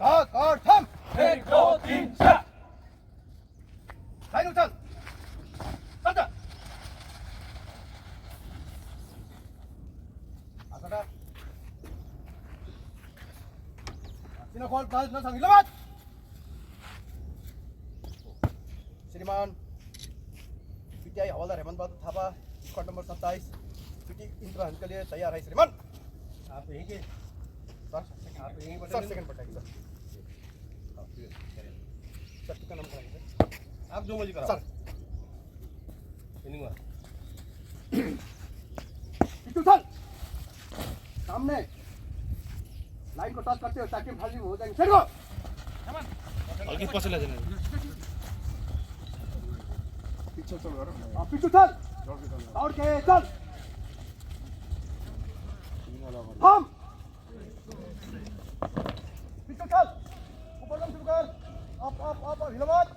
भाग और थम. 1 2 3 4 लाइन उचल. चल. आता का? सीना खोल, न सांगितलं बात. श्रीमान पीटीआई हवालदार Hemant Bahadur Thapa, squad number 27, PT इम्तिहान के लिए तैयार है श्रीमान. आप यहीं के सर, आप यहीं सर सेकंड पटाएंगे सर. सर कितना नंबर कराएंगे सर? आप जो मर्जी करो सर ट्रेनिंग में पिट्टू सर सामने लाइन को टच करते हो ताकि हम खाली हो जाएंगे. Set go. हल्की पसले जाने पीछे चल रहा. पिट्टू चल. दौड़ के चल. हम पिट्टू चल. ऊपर शुरू कर. अप हिलो मत.